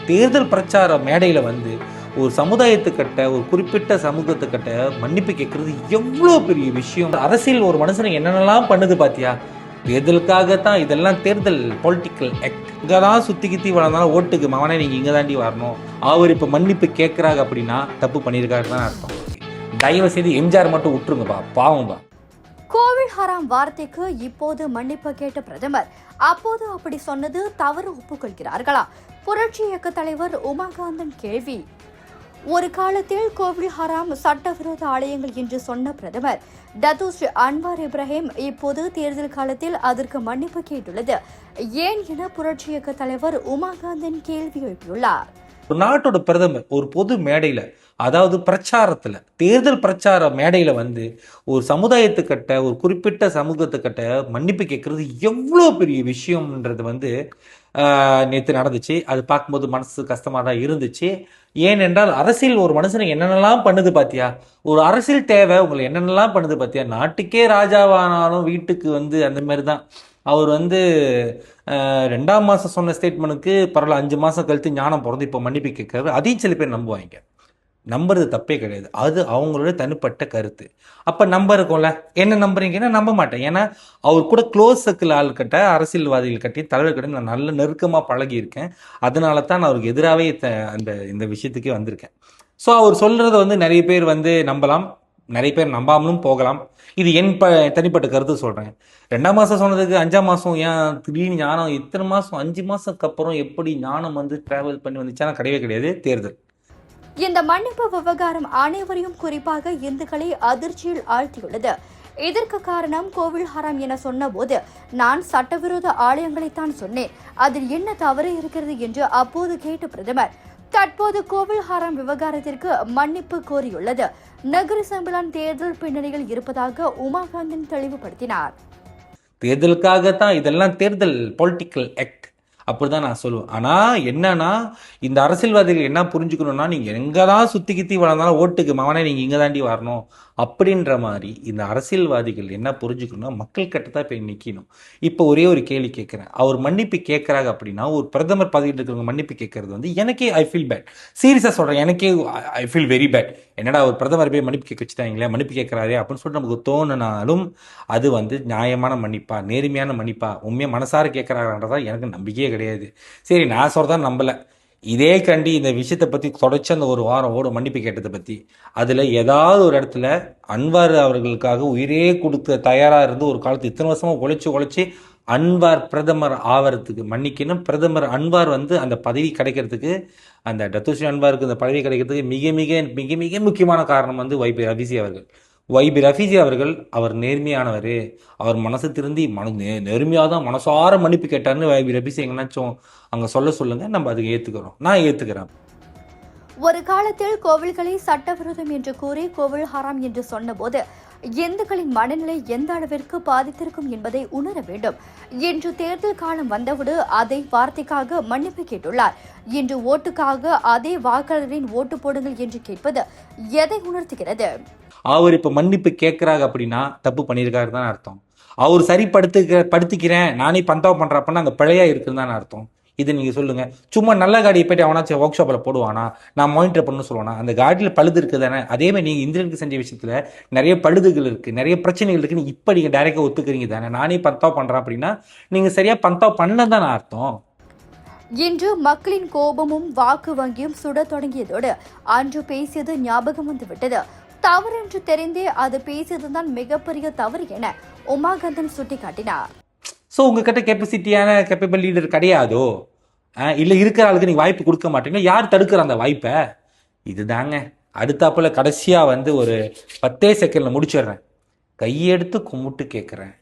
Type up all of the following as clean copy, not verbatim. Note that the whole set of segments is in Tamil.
தேர்தல் பிரச்சார மேடையில் வந்து ஒரு சமுதாயத்துக்கிட்ட, ஒரு குறிப்பிட்ட சமூகத்துக்கிட்ட மன்னிப்பு கேட்கறது எவ்வளோ பெரிய விஷயம். அரசியல் ஒரு மனுஷனை என்னென்னலாம் பண்ணுது பாத்தியா? தேர்தலுக்காகத்தான் இதெல்லாம். தேர்தல் பொலிட்டிக்கல் ஆக்ட். இங்கதான் சுத்தி கித்தி வளர்ந்தாலும் ஓட்டுக்கு மவனே நீங்க இங்க தாண்டி வரணும். அவர் இப்ப மன்னிப்பு கேட்கறாங்க அப்படின்னா தப்பு பண்ணியிருக்காரு தான் அர்த்தம். தயவு செய்து எம்ஜிஆர் மட்டும் விட்டுருங்கப்பா, பாவம்பா. கோவில் ஹராம் வார்த்தைக்கு இப்போது மன்னிப்பு கேட்ட பிரதமர் அப்போது அப்படி சொன்னது தவறு ஒப்புக்கொள்கிறார்களா? புரட்சி இயக்க தலைவர் உமாகாந்தன் கேள்வி. ஒரு காலத்தில் கோவில் ஹராம் சட்டவிரோத ஆலயங்கள் என்று சொன்ன பிரதமர் டத்தோஸ்ரீ அன்வார் இப்ராஹிம் இப்போது தேர்தல் காலத்தில் அதற்கு மன்னிப்பு கேட்டுள்ளது ஏன் என புரட்சி இயக்க தலைவர் உமாகாந்தன் கேள்வி எழுப்பியுள்ளார். ஒரு நாட்டோட பிரதமர் ஒரு பொது மேடையில, அதாவது பிரச்சாரத்துல, தேர்தல் பிரச்சார மேடையில வந்து ஒரு சமுதாயத்துக்கிட்ட, ஒரு குறிப்பிட்ட சமூகத்துக்கிட்ட மன்னிப்பு கேட்கறது எவ்வளோ பெரிய விஷயம்ன்றது வந்து நேற்று நடந்துச்சு. அது பார்க்கும்போது மனசு கஷ்டமா தான் இருந்துச்சு. ஏனென்றால் அரசியல் ஒரு மனுஷனை என்னென்னலாம் பண்ணுது பாத்தியா? ஒரு அரசியல் தேவை உங்களை என்னென்னலாம் பண்ணுது பாத்தியா? நாட்டுக்கே ராஜாவானாலும் வீட்டுக்கு வந்து அந்த மாதிரி தான். அவர் வந்து 2ஆம் மாதம் சொன்ன ஸ்டேட்மெண்ட்டுக்கு பரவாயில்ல, 5 மாதம் கழித்து ஞானம் பிறந்து இப்போ மன்னிப்பு கேட்கறது. அதையும் சில பேர் நம்புவாங்க. நம்புறது தப்பே கிடையாது, அது அவங்களோட தனிப்பட்ட கருத்து. அப்போ நம்ப இருக்கும்ல, என்ன நம்புறீங்கன்னா நம்ப மாட்டேன். ஏன்னா அவர் கூட க்ளோஸ் சர்க்கிள் ஆள்கிட்ட, அரசியல்வாதிகள் கட்டி, தலைவர்கிட்ட நான் நல்ல நெருக்கமாக பழகியிருக்கேன். அதனால தான் நான் அவருக்கு எதிராகவே இந்த விஷயத்துக்கே வந்திருக்கேன். ஸோ அவர் சொல்கிறத வந்து நிறைய பேர் வந்து நம்பலாம், நிறைய பேர் நம்பாமலும் போகலாம். இது என் தனிப்பட்ட கருத்து சொல்கிறேன். 2ஆம் மாதம் சொன்னதுக்கு 5ஆம் மாதம் ஏன் திடீர்னு ஞானம்? இத்தனை மாதம் 5 மாதத்துக்கு அப்புறம் எப்படி ஞானம் வந்து டிராவல் பண்ணி வந்துச்சுன்னா கிடையவே கிடையாது. தேர்தல் இந்த மன்னிப்பு விவகாரம் அனைவரையும் குறிப்பாக இந்துக்களை அதிர்ச்சியில் ஆழ்த்தியுள்ளது. இதற்கு காரணம் கோவில் ஹராம் என சொன்ன போது நான் சட்டவிரோத ஆலயங்களைத்தான் சொன்னேன், அதில் என்ன தவறு இருக்கிறது என்று அப்போது கேட்ட பிரதமர் தற்போது கோவில் ஹராம் விவகாரத்திற்கு மன்னிப்பு கோரியுள்ளது நகரி சம்பளான் தேர்தல் பின்னணியில் இருப்பதாக உமாகாந்தன் தெளிவுபடுத்தினார். தேர்தலுக்காகத்தான் இதெல்லாம். தேர்தல் பொலிட்டிக்கல் ஆக்ட் அப்படிதான் நான் சொல்லுவேன். ஆனால் என்னன்னா, இந்த அரசியல்வாதிகள் என்ன புரிஞ்சுக்கணும்னா, நீங்கள் எங்கதான் சுற்றி கித்தி வளர்ந்தாலும் ஓட்டுக்கு மவனே நீங்கள் இங்கே தாண்டி வரணும் அப்படின்ற மாதிரி இந்த அரசியல்வாதிகள் என்ன புரிஞ்சுக்கணும்னா, மக்கள் கிட்ட தான் போய் நிற்கணும். இப்போ ஒரே ஒரு கேள்வி கேட்குறேன். அவர் மன்னிப்பு கேட்குறாங்க அப்படின்னா, ஒரு பிரதமர் பதவியில் இருக்கிறவங்க மன்னிப்பு கேட்கறது வந்து எனக்கே ஐ ஃபீல் பேட். சீரியஸாக சொல்கிறேன், எனக்கே ஐ ஃபீல் வெரி பேட். என்னடா ஒரு பிரதமர் போய் மன்னிப்பு கேட்க வச்சுட்டாங்களே, மன்னிப்பு கேட்குறாரே அப்படின்னு சொல்லிட்டு நமக்கு தோணுனாலும் அது வந்து நியாயமான மன்னிப்பா, நேர்மையான மன்னிப்பா, உண்மையாக மனசார கேட்குறாங்கன்றதா எனக்கு நம்பிக்கையே கிடையாது. சரி, நான் சொல்கிறதா நம்பலை. இதே கண்டி இந்த விஷயத்தை பற்றி தொடர்ச்சி அந்த ஒரு வாரம் ஓட மன்னிப்பு கேட்டதை பற்றி, அதில் ஏதாவது ஒரு இடத்துல அன்வார் அவர்களுக்காக உயிரே கொடுக்க தயாராக இருந்து ஒரு காலத்து இத்தனை வருஷமாக உழைச்சி அன்வார் பிரதமர் ஆவறதுக்கு மன்னிக்கணும். பிரதமர் அன்வார் வந்து அந்த பதவி கிடைக்கிறதுக்கு, அந்த டத்தோஸ்ரீ அன்வாருக்கு அந்த பதவி கிடைக்கிறதுக்கு மிக மிக மிக மிக முக்கியமான காரணம் வந்து வைபி ரஃபீசி அவர்கள். வைபி ரஃபீசி அவர்கள் அவர் நேர்மையானவர், அவர் மனசு திருந்தி நேர்மையாக தான் மனசார மன்னிப்பு கேட்டார்னு வைபி ரஃபீசி எங்கேனாச்சும் அங்கே சொல்லுங்க, நம்ம அதுக்கு ஏற்றுக்கிறோம். நான் ஏற்றுக்கிறேன். ஒரு காலத்தில் கோவில்களை சட்டவிரோதம் என்று கூறி கோவில் ஹராம் என்று சொன்னபோது இந்துக்களின் மனநிலை எந்த அளவிற்கு பாதித்திருக்கும் என்பதை உணர வேண்டும். இன்று தேர்தல் காலம் வந்தவுடு அதே வார்த்தைக்காக மன்னிப்பு கேட்டுள்ளார். இன்று ஓட்டுக்காக அதே வாக்காளரின் ஓட்டு போடுங்கள் என்று கேட்பது எதை உணர்த்துகிறது? அவர் இப்ப மன்னிப்பு கேட்கிறாங்க அப்படின்னா தப்பு பண்ணியிருக்காரு தான் அர்த்தம். அவர் படுத்திக்கிறேன் நானே பந்தாவம் பண்றப்பன்னா அங்க பிழையா இருக்குன்னு தான் அர்த்தம். இது நீங்க சொல்லுங்க. சும்மா நல்ல காடியை போயிட்டு அவனாச்சும் ஒர்க் ஷாப்ல போடுவானா, நான் மானிட்டர் பண்ணு சொல்லுவானா? அந்த காடியில் பழுது இருக்குது தானே. அதே மாதிரி நீங்க இந்திரனுக்கு செஞ்ச விஷயத்துல நிறைய பழுதுகள் இருக்கு, நிறைய பிரச்சனைகள் இருக்குன்னு இப்ப நீங்க டைரக்டா ஒத்துக்கிறீங்க தானே. நானே பந்தாவ் பண்றேன் அப்படின்னா நீங்க சரியா பந்தாவ் பண்ணதான் அர்த்தம். இன்று மக்களின் கோபமும் வாக்கு வங்கியும் சுட தொடங்கியதோடு அன்று பேசியது ஞாபகம் வந்துவிட்டது. தவறு என்று தெரிந்தே அது பேசியதுதான் மிகப்பெரிய தவறு என உமாகாந்தன் சுட்டிக்காட்டினார். ஸோ உங்ககிட்ட கேப்பபிள் லீடர் கிடையாதோ? இல்லை இருக்கிற ஆளுக்கு நீங்கள் வாய்ப்பு கொடுக்க மாட்டீங்க. யார் தடுக்கிற அந்த வாய்ப்பை? இதுதாங்க. அடுத்தாப்புல கடைசியாக வந்து ஒரு 10 செகண்டில் முடிச்சிடுறேன். கையெடுத்து கும்பிட்டு கேட்குறேன்,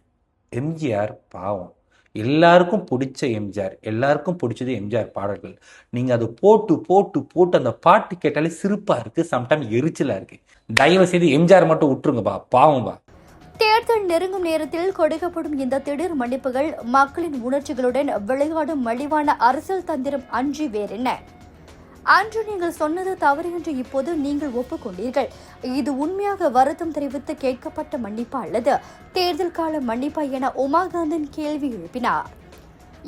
எம்ஜிஆர் பாவம், எல்லாருக்கும் பிடிச்ச எம்ஜிஆர், எல்லாருக்கும் பிடிச்சது எம்ஜிஆர் பாடல்கள். நீங்கள் அதை போட்டு அந்த பாட்டு கேட்டாலே சிரிப்பாக இருக்குது, சம்டைம் எரிச்சலாக இருக்குது. தயவு செய்து எம்ஜிஆர் மட்டும் விட்டுருங்கப்பா, பாவம்பா. தேர்தல் நெருங்கும் நேரத்தில் கொடுக்கப்படும் இந்த திடீர் மன்னிப்புகள் மக்களின் உணர்ச்சிகளுடன் விளையாடும் மலிவான அரசியல் தந்திரம் அன்றி வேறென்ன? அன்று நீங்கள் சொன்னது தவறு என்று இப்போது நீங்கள் ஒப்புக்கொண்டீர்கள். இது உண்மையாக வருத்தம் தெரிவித்து கேட்கப்பட்ட மன்னிப்பா அல்லது தேர்தல் கால மன்னிப்பா என உமாகாந்தன் கேள்வி எழுப்பினார்.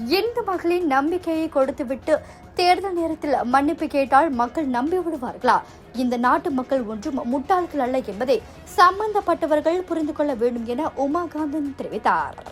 இந்து மகளின் நம்பிக்கையை கொடுத்துவிட்டு தேர்தல் நேரத்தில் மன்னிப்பு கேட்டால் மக்கள் நம்பி விடுவார்களா? இந்த நாட்டு மக்கள் ஒன்றும் முட்டாள்கள் அல்ல என்பதை சம்பந்தப்பட்டவர்கள் புரிந்து கொள்ள வேண்டும் என உமாகாந்தன் தெரிவித்தார்.